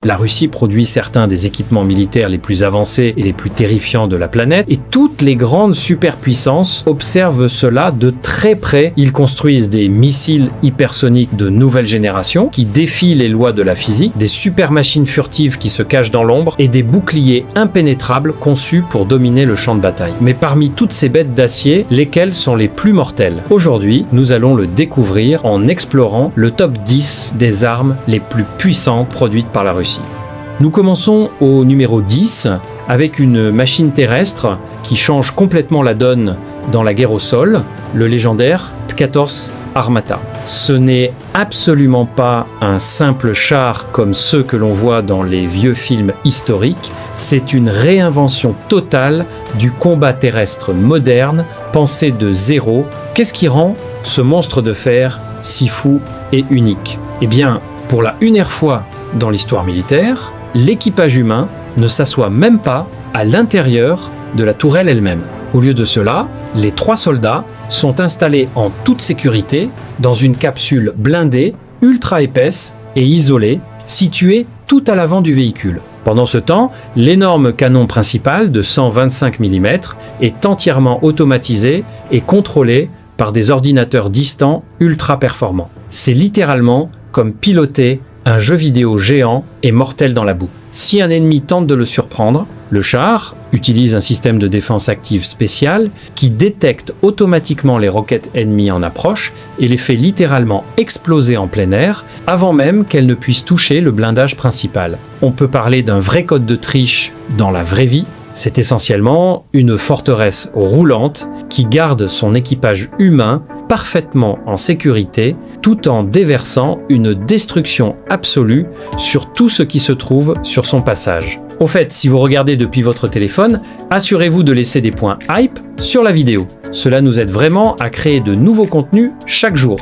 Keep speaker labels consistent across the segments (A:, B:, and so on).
A: La Russie produit certains des équipements militaires les plus avancés et les plus terrifiants de la planète, et toutes les grandes superpuissances observent cela de très près. Ils construisent des missiles hypersoniques de nouvelle génération qui défient les lois de la physique, des super machines furtives qui se cachent dans l'ombre et des boucliers impénétrables conçus pour dominer le champ de bataille. Mais parmi toutes ces bêtes d'acier, lesquelles sont les plus mortelles? Aujourd'hui, nous allons le découvrir en explorant le top 10 des armes les plus puissantes produites par la Russie. Nous commençons au numéro 10 avec une machine terrestre qui change complètement la donne dans la guerre au sol, le légendaire T-14 Armata. Ce n'est absolument pas un simple char comme ceux que l'on voit dans les vieux films historiques, c'est une réinvention totale du combat terrestre moderne, pensé de zéro. Qu'est-ce qui rend ce monstre de fer si fou et unique? Eh bien, pour la unique fois dans l'histoire militaire, l'équipage humain ne s'assoit même pas à l'intérieur de la tourelle elle-même. Au lieu de cela, les 3 soldats sont installés en toute sécurité dans une capsule blindée, ultra épaisse et isolée, située tout à l'avant du véhicule. Pendant ce temps, l'énorme canon principal de 125 mm est entièrement automatisé et contrôlé par des ordinateurs distants ultra performants. C'est littéralement comme piloter un jeu vidéo géant et mortel dans la boue. Si un ennemi tente de le surprendre, le char utilise un système de défense active spécial qui détecte automatiquement les roquettes ennemies en approche et les fait littéralement exploser en plein air avant même qu'elles ne puissent toucher le blindage principal. On peut parler d'un vrai code de triche dans la vraie vie. C'est essentiellement une forteresse roulante qui garde son équipage humain parfaitement en sécurité tout en déversant une destruction absolue sur tout ce qui se trouve sur son passage. Au fait, si vous regardez depuis votre téléphone, assurez-vous de laisser des points hype sur la vidéo. Cela nous aide vraiment à créer de nouveaux contenus chaque jour.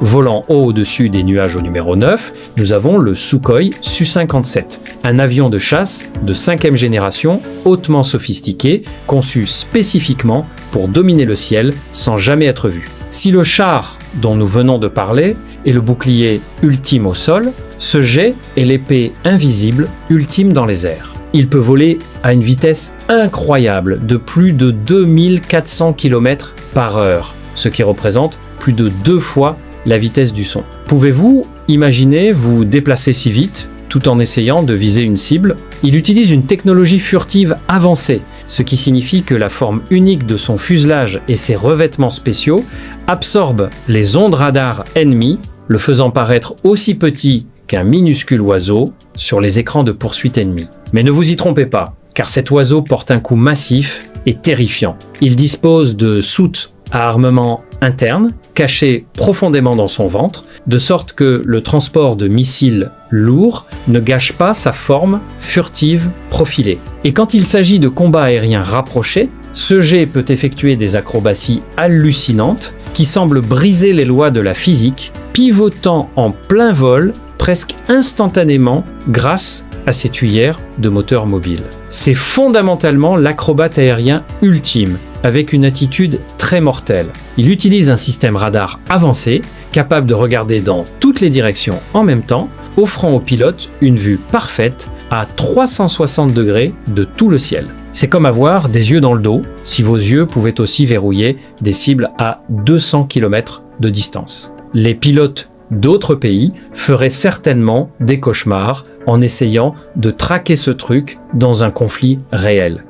A: Volant haut au-dessus des nuages au numéro 9, nous avons le Sukhoi Su-57, un avion de chasse de 5e génération hautement sophistiqué, conçu spécifiquement pour dominer le ciel sans jamais être vu. Si le char dont nous venons de parler est le bouclier ultime au sol, ce jet est l'épée invisible ultime dans les airs. Il peut voler à une vitesse incroyable de plus de 2400 km/h, ce qui représente plus de 2 fois la vitesse du son. Pouvez-vous imaginer vous déplacer si vite tout en essayant de viser une cible? Il utilise une technologie furtive avancée, ce qui signifie que la forme unique de son fuselage et ses revêtements spéciaux absorbent les ondes radar ennemies, le faisant paraître aussi petit qu'un minuscule oiseau sur les écrans de poursuite ennemis. Mais ne vous y trompez pas, car cet oiseau porte un coup massif et terrifiant. Il dispose de soutes à armement interne, caché profondément dans son ventre, de sorte que le transport de missiles lourds ne gâche pas sa forme furtive profilée. Et quand il s'agit de combats aériens rapprochés, ce jet peut effectuer des acrobaties hallucinantes qui semblent briser les lois de la physique, pivotant en plein vol presque instantanément grâce à ses tuyères de moteur mobile. C'est fondamentalement l'acrobate aérien ultime, avec une attitude très mortelle. Il utilise un système radar avancé, capable de regarder dans toutes les directions en même temps, offrant au pilote une vue parfaite à 360 degrés de tout le ciel. C'est comme avoir des yeux dans le dos, si vos yeux pouvaient aussi verrouiller des cibles à 200 km de distance. Les pilotes d'autres pays feraient certainement des cauchemars en essayant de traquer ce truc dans un conflit réel.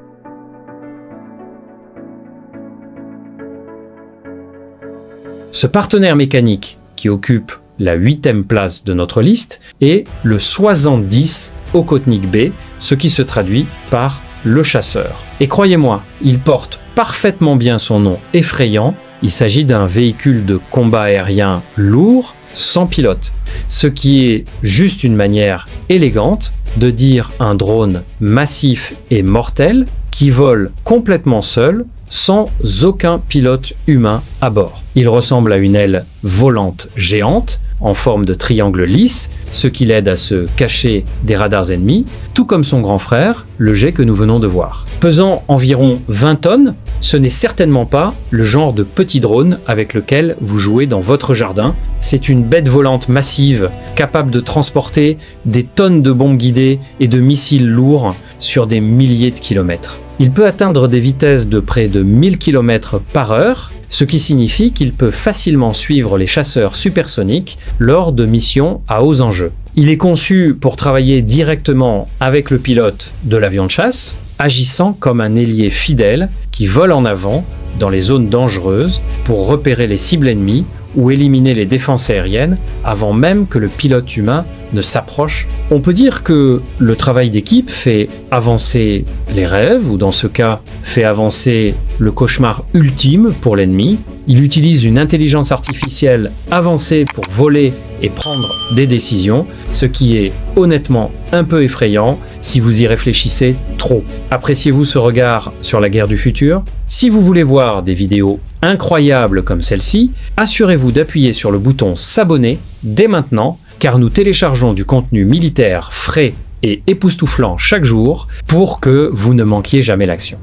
A: Ce partenaire mécanique qui occupe la 8e place de notre liste est le 70 Okhotnik B, ce qui se traduit par le chasseur. Et croyez-moi, il porte parfaitement bien son nom effrayant. Il s'agit d'un véhicule de combat aérien lourd, sans pilote, ce qui est juste une manière élégante de dire un drone massif et mortel qui vole complètement seul, sans aucun pilote humain à bord. Il ressemble à une aile volante géante, en forme de triangle lisse, ce qui l'aide à se cacher des radars ennemis, tout comme son grand frère, le jet que nous venons de voir. Pesant environ 20 tonnes, ce n'est certainement pas le genre de petit drone avec lequel vous jouez dans votre jardin. C'est une bête volante massive, capable de transporter des tonnes de bombes guidées et de missiles lourds sur des milliers de kilomètres. Il peut atteindre des vitesses de près de 1000 km par heure, ce qui signifie qu'il peut facilement suivre les chasseurs supersoniques lors de missions à hauts enjeux. Il est conçu pour travailler directement avec le pilote de l'avion de chasse, agissant comme un ailier fidèle qui vole en avant dans les zones dangereuses pour repérer les cibles ennemies ou éliminer les défenses aériennes avant même que le pilote humain ne s'approche. On peut dire que le travail d'équipe fait avancer les rêves, ou dans ce cas, fait avancer le cauchemar ultime pour l'ennemi. Il utilise une intelligence artificielle avancée pour voler et prendre des décisions, ce qui est honnêtement un peu effrayant si vous y réfléchissez trop. Appréciez-vous ce regard sur la guerre du futur ? Si vous voulez voir des vidéos incroyables comme celle-ci, assurez-vous d'appuyer sur le bouton s'abonner dès maintenant, car nous téléchargeons du contenu militaire frais et époustouflant chaque jour pour que vous ne manquiez jamais l'action.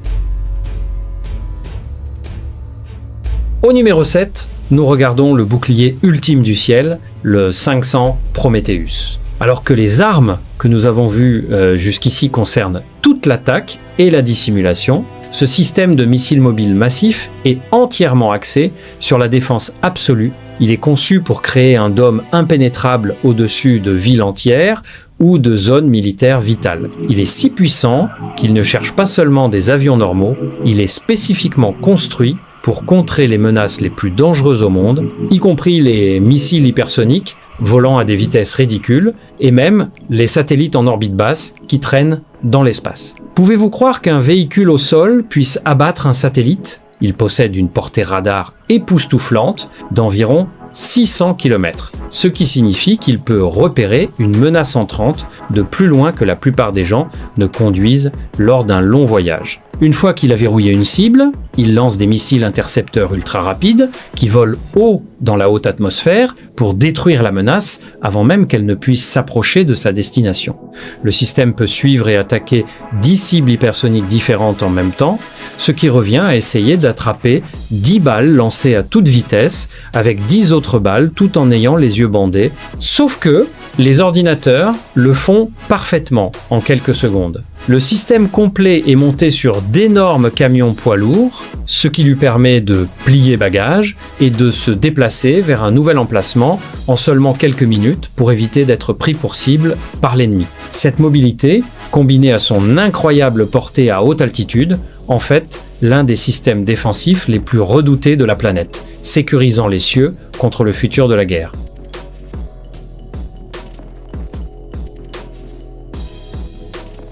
A: Au numéro 7, nous regardons le bouclier ultime du ciel, le 500 Prometheus. Alors que les armes que nous avons vues jusqu'ici concernent toute l'attaque et la dissimulation, ce système de missiles mobiles massifs est entièrement axé sur la défense absolue. Il est conçu pour créer un dôme impénétrable au-dessus de villes entières ou de zones militaires vitales. Il est si puissant qu'il ne cherche pas seulement des avions normaux, il est spécifiquement construit pour contrer les menaces les plus dangereuses au monde, y compris les missiles hypersoniques volant à des vitesses ridicules, et même les satellites en orbite basse qui traînent dans l'espace. Pouvez-vous croire qu'un véhicule au sol puisse abattre un satellite ? Il possède une portée radar époustouflante d'environ 600 km, ce qui signifie qu'il peut repérer une menace entrante de plus loin que la plupart des gens ne conduisent lors d'un long voyage. Une fois qu'il a verrouillé une cible, il lance des missiles intercepteurs ultra rapides qui volent haut dans la haute atmosphère pour détruire la menace avant même qu'elle ne puisse s'approcher de sa destination. Le système peut suivre et attaquer 10 cibles hypersoniques différentes en même temps, ce qui revient à essayer d'attraper 10 balles lancées à toute vitesse avec 10 autres balles tout en ayant les yeux bandés, sauf que les ordinateurs le font parfaitement en quelques secondes. Le système complet est monté sur d'énormes camions poids lourds, ce qui lui permet de plier bagages et de se déplacer vers un nouvel emplacement en seulement quelques minutes pour éviter d'être pris pour cible par l'ennemi. Cette mobilité, combinée à son incroyable portée à haute altitude, en fait l'un des systèmes défensifs les plus redoutés de la planète, sécurisant les cieux contre le futur de la guerre.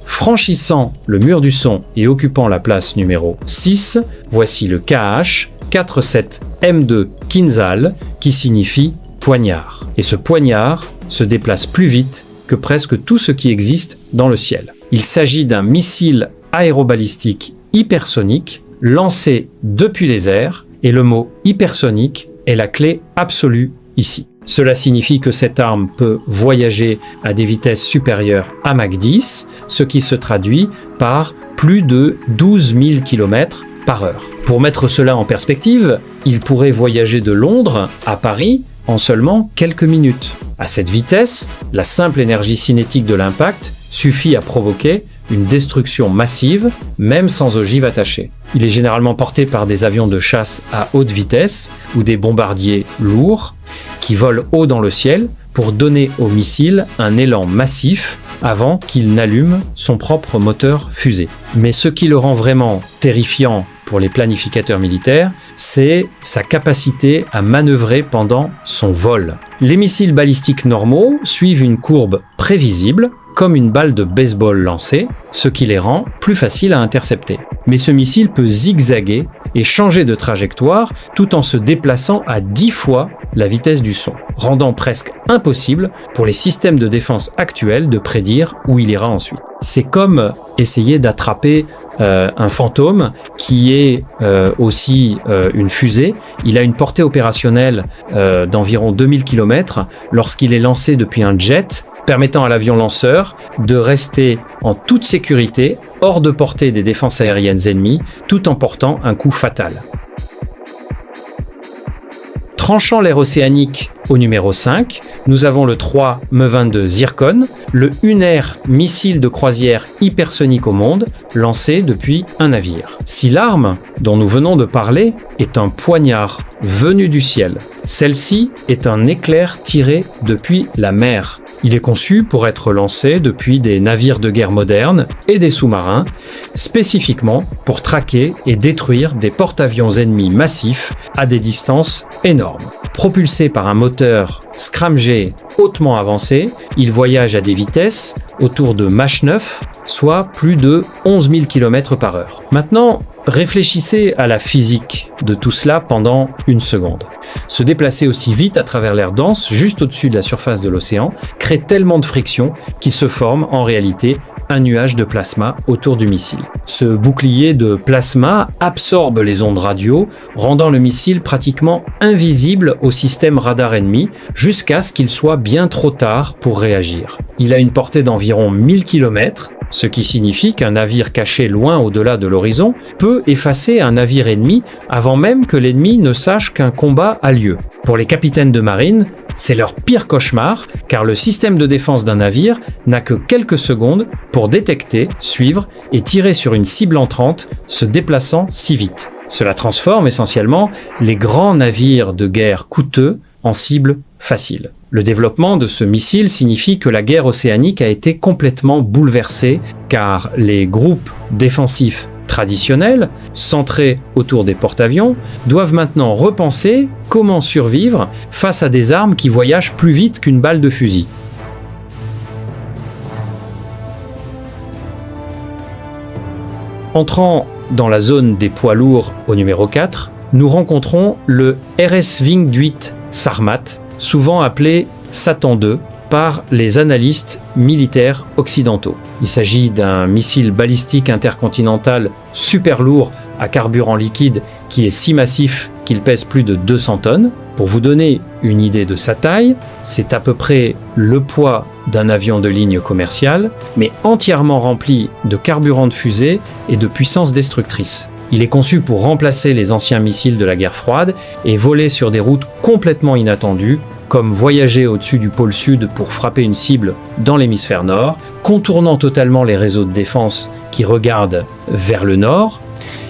A: Franchissant le mur du son et occupant la place numéro 6, voici le KH-47M2 Kinzhal, qui signifie poignard. Et ce poignard se déplace plus vite que presque tout ce qui existe dans le ciel. Il s'agit d'un missile aérobalistique hypersonique lancé depuis les airs, et le mot hypersonique est la clé absolue ici. Cela signifie que cette arme peut voyager à des vitesses supérieures à Mach 10, ce qui se traduit par plus de 12 000 km par heure. Pour mettre cela en perspective, il pourrait voyager de Londres à Paris en seulement quelques minutes. À cette vitesse, la simple énergie cinétique de l'impact suffit à provoquer une destruction massive, même sans ogive attachée. Il est généralement porté par des avions de chasse à haute vitesse ou des bombardiers lourds qui volent haut dans le ciel pour donner au missile un élan massif avant qu'il n'allume son propre moteur fusée. Mais ce qui le rend vraiment terrifiant pour les planificateurs militaires, c'est sa capacité à manœuvrer pendant son vol. Les missiles balistiques normaux suivent une courbe prévisible, comme une balle de baseball lancée, ce qui les rend plus faciles à intercepter. Mais ce missile peut zigzaguer et changer de trajectoire tout en se déplaçant à 10 fois la vitesse du son, rendant presque impossible pour les systèmes de défense actuels de prédire où il ira ensuite. C'est comme essayer d'attraper un fantôme qui est aussi une fusée. Il a une portée opérationnelle d'environ 2000 km lorsqu'il est lancé depuis un jet, permettant à l'avion lanceur de rester en toute sécurité, hors de portée des défenses aériennes ennemies, tout en portant un coup fatal. Tranchant l'air océanique au numéro 5, nous avons le 3 Me-22 Zircon, le UNER missile de croisière hypersonique au monde, lancé depuis un navire. Si l'arme dont nous venons de parler est un poignard venu du ciel, celle-ci est un éclair tiré depuis la mer. Il est conçu pour être lancé depuis des navires de guerre modernes et des sous-marins, spécifiquement pour traquer et détruire des porte-avions ennemis massifs à des distances énormes. Propulsé par un moteur Scramjet hautement avancé, il voyage à des vitesses autour de Mach 9, soit plus de 11 000 km/h. Maintenant, réfléchissez à la physique de tout cela pendant une seconde. Se déplacer aussi vite à travers l'air dense, juste au-dessus de la surface de l'océan, crée tellement de friction qu'il se forme en réalité un nuage de plasma autour du missile. Ce bouclier de plasma absorbe les ondes radio, rendant le missile pratiquement invisible au système radar ennemi, jusqu'à ce qu'il soit bien trop tard pour réagir. Il a une portée d'environ 1000 km, ce qui signifie qu'un navire caché loin au-delà de l'horizon peut effacer un navire ennemi avant même que l'ennemi ne sache qu'un combat a lieu. Pour les capitaines de marine, c'est leur pire cauchemar, car le système de défense d'un navire n'a que quelques secondes pour détecter, suivre et tirer sur une cible entrante se déplaçant si vite. Cela transforme essentiellement les grands navires de guerre coûteux en cibles faciles. Le développement de ce missile signifie que la guerre océanique a été complètement bouleversée, car les groupes défensifs traditionnels, centrés autour des porte-avions, doivent maintenant repenser comment survivre face à des armes qui voyagent plus vite qu'une balle de fusil. Entrant dans la zone des poids lourds au numéro 4, nous rencontrons le RS-Wing 8 Sarmat, souvent appelé Satan II par les analystes militaires occidentaux. Il s'agit d'un missile balistique intercontinental super lourd à carburant liquide qui est si massif qu'il pèse plus de 200 tonnes. Pour vous donner une idée de sa taille, c'est à peu près le poids d'un avion de ligne commerciale, mais entièrement rempli de carburant de fusée et de puissance destructrice. Il est conçu pour remplacer les anciens missiles de la guerre froide et voler sur des routes complètement inattendues, comme voyager au-dessus du pôle sud pour frapper une cible dans l'hémisphère nord, contournant totalement les réseaux de défense qui regardent vers le nord.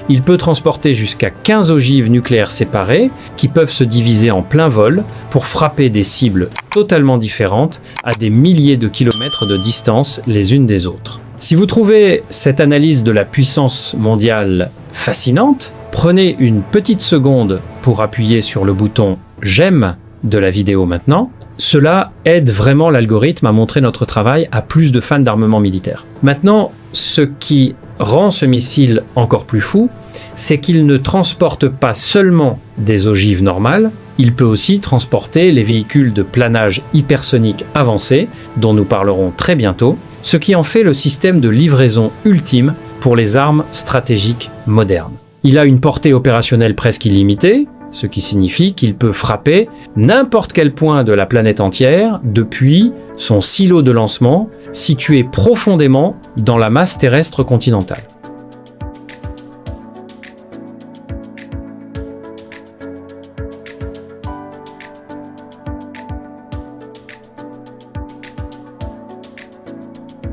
A: Il peut transporter jusqu'à 15 ogives nucléaires séparées qui peuvent se diviser en plein vol pour frapper des cibles totalement différentes à des milliers de kilomètres de distance les unes des autres. Si vous trouvez cette analyse de la puissance mondiale fascinante, prenez une petite seconde pour appuyer sur le bouton « J'aime » de la vidéo maintenant. Cela aide vraiment l'algorithme à montrer notre travail à plus de fans d'armement militaire. Maintenant, ce qui rend ce missile encore plus fou, c'est qu'il ne transporte pas seulement des ogives normales, il peut aussi transporter les véhicules de planage hypersonique avancés, dont nous parlerons très bientôt, ce qui en fait le système de livraison ultime pour les armes stratégiques modernes. Il a une portée opérationnelle presque illimitée, ce qui signifie qu'il peut frapper n'importe quel point de la planète entière depuis son silo de lancement situé profondément dans la masse terrestre continentale.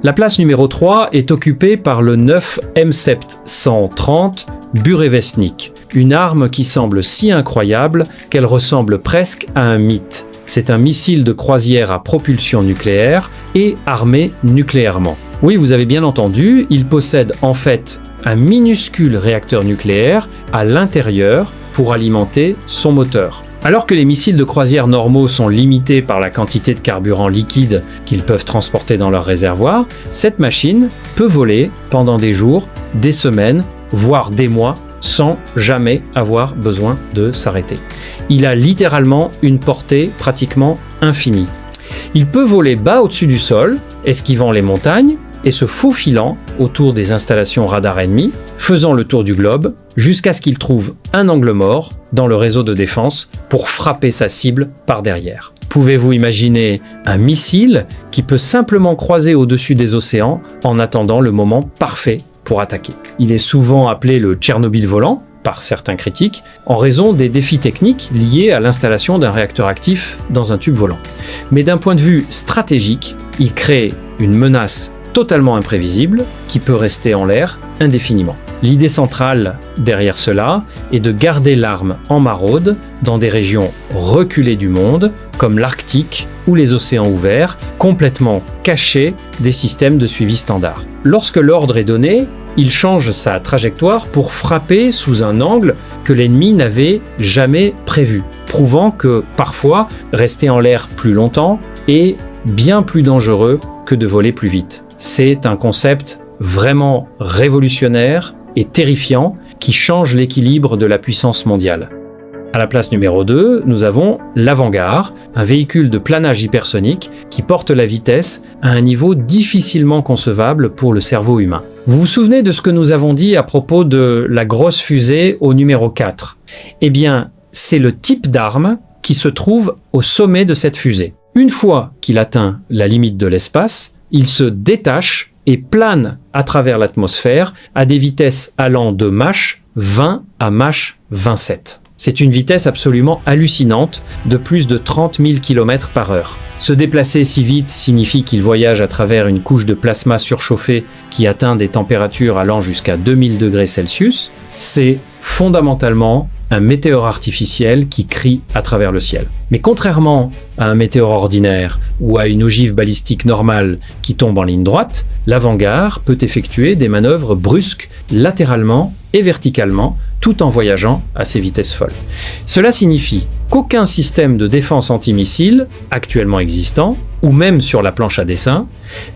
A: La place numéro 3 est occupée par le 9 M-Sept 130 Burevestnik, une arme qui semble si incroyable qu'elle ressemble presque à un mythe. C'est un missile de croisière à propulsion nucléaire et armé nucléairement. Oui, vous avez bien entendu, il possède en fait un minuscule réacteur nucléaire à l'intérieur pour alimenter son moteur. Alors que les missiles de croisière normaux sont limités par la quantité de carburant liquide qu'ils peuvent transporter dans leur réservoir, cette machine peut voler pendant des jours, des semaines, voire des mois, sans jamais avoir besoin de s'arrêter. Il a littéralement une portée pratiquement infinie. Il peut voler bas au-dessus du sol, esquivant les montagnes et se faufilant autour des installations radar ennemies, faisant le tour du globe jusqu'à ce qu'il trouve un angle mort dans le réseau de défense pour frapper sa cible par derrière. Pouvez-vous imaginer un missile qui peut simplement croiser au-dessus des océans en attendant le moment parfait pour attaquer? Il est souvent appelé le Tchernobyl volant par certains critiques, en raison des défis techniques liés à l'installation d'un réacteur actif dans un tube volant. Mais d'un point de vue stratégique, il crée une menace totalement imprévisible qui peut rester en l'air indéfiniment. L'idée centrale derrière cela est de garder l'arme en maraude dans des régions reculées du monde, comme l'Arctique ou les océans ouverts, complètement cachés des systèmes de suivi standard. Lorsque l'ordre est donné, il change sa trajectoire pour frapper sous un angle que l'ennemi n'avait jamais prévu, prouvant que parfois rester en l'air plus longtemps est bien plus dangereux que de voler plus vite. C'est un concept vraiment révolutionnaire et terrifiant qui change l'équilibre de la puissance mondiale. À la place numéro 2, nous avons l'Avangard, un véhicule de planage hypersonique qui porte la vitesse à un niveau difficilement concevable pour le cerveau humain. Vous vous souvenez de ce que nous avons dit à propos de la grosse fusée au numéro 4 ? Eh bien, c'est le type d'arme qui se trouve au sommet de cette fusée. Une fois qu'il atteint la limite de l'espace, il se détache et plane à travers l'atmosphère à des vitesses allant de Mach 20 à Mach 27. C'est une vitesse absolument hallucinante de plus de 30 000 km par heure. Se déplacer si vite signifie qu'il voyage à travers une couche de plasma surchauffé qui atteint des températures allant jusqu'à 2000 degrés Celsius. C'est fondamentalement un météore artificiel qui crie à travers le ciel. Mais contrairement à un météore ordinaire ou à une ogive balistique normale qui tombe en ligne droite, l'Avangard peut effectuer des manœuvres brusques latéralement et verticalement tout en voyageant à ces vitesses folles. Cela signifie qu'aucun système de défense antimissile actuellement existant, ou même sur la planche à dessin,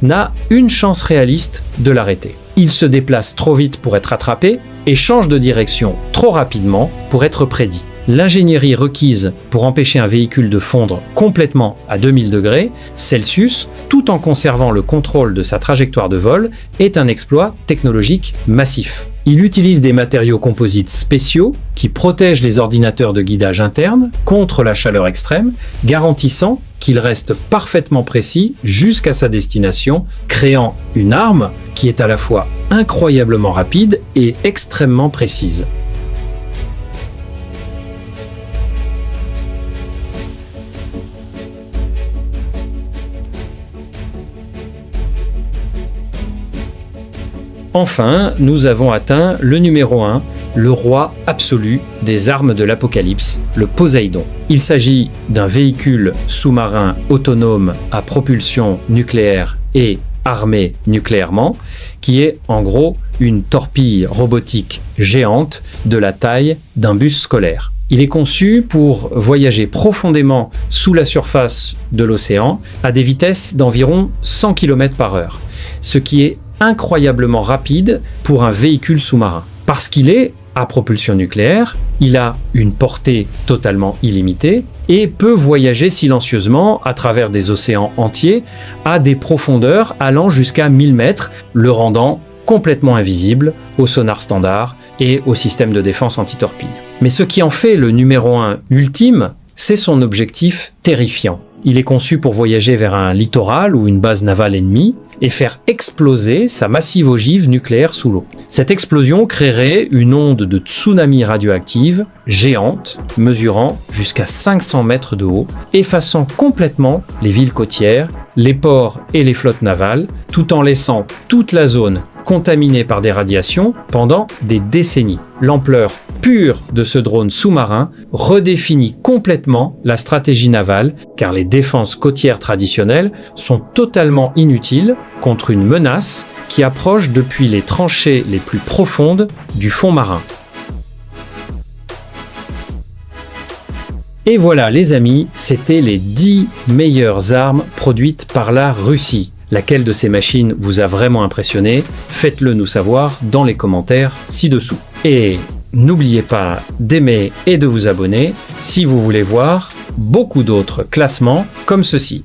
A: n'a une chance réaliste de l'arrêter. Il se déplace trop vite pour être attrapé et change de direction trop rapidement pour être prédit. L'ingénierie requise pour empêcher un véhicule de fondre complètement à 2000 degrés Celsius, tout en conservant le contrôle de sa trajectoire de vol, est un exploit technologique massif. Il utilise des matériaux composites spéciaux qui protègent les ordinateurs de guidage interne contre la chaleur extrême, garantissant qu'il reste parfaitement précis jusqu'à sa destination, créant une arme qui est à la fois incroyablement rapide et extrêmement précise. Enfin, nous avons atteint le numéro 1, le roi absolu des armes de l'Apocalypse, le Poséidon. Il s'agit d'un véhicule sous-marin autonome à propulsion nucléaire et armé nucléairement, qui est en gros une torpille robotique géante de la taille d'un bus scolaire. Il est conçu pour voyager profondément sous la surface de l'océan à des vitesses d'environ 100 km/h, ce qui est incroyablement rapide pour un véhicule sous-marin. Parce qu'il est à propulsion nucléaire, il a une portée totalement illimitée et peut voyager silencieusement à travers des océans entiers à des profondeurs allant jusqu'à 1000 mètres, le rendant complètement invisible au sonar standard et au système de défense anti-torpille. Mais ce qui en fait le numéro 1 ultime, c'est son objectif terrifiant. Il est conçu pour voyager vers un littoral ou une base navale ennemie et faire exploser sa massive ogive nucléaire sous l'eau. Cette explosion créerait une onde de tsunami radioactive géante, mesurant jusqu'à 500 mètres de haut, effaçant complètement les villes côtières, les ports et les flottes navales, tout en laissant toute la zone contaminée par des radiations pendant des décennies. L'ampleur pure de ce drone sous-marin redéfinit complètement la stratégie navale, car les défenses côtières traditionnelles sont totalement inutiles contre une menace qui approche depuis les tranchées les plus profondes du fond marin. Et voilà les amis, c'était les 10 meilleures armes produites par la Russie. Laquelle de ces machines vous a vraiment impressionné? Faites-le nous savoir dans les commentaires ci-dessous. Et n'oubliez pas d'aimer et de vous abonner si vous voulez voir beaucoup d'autres classements comme ceci.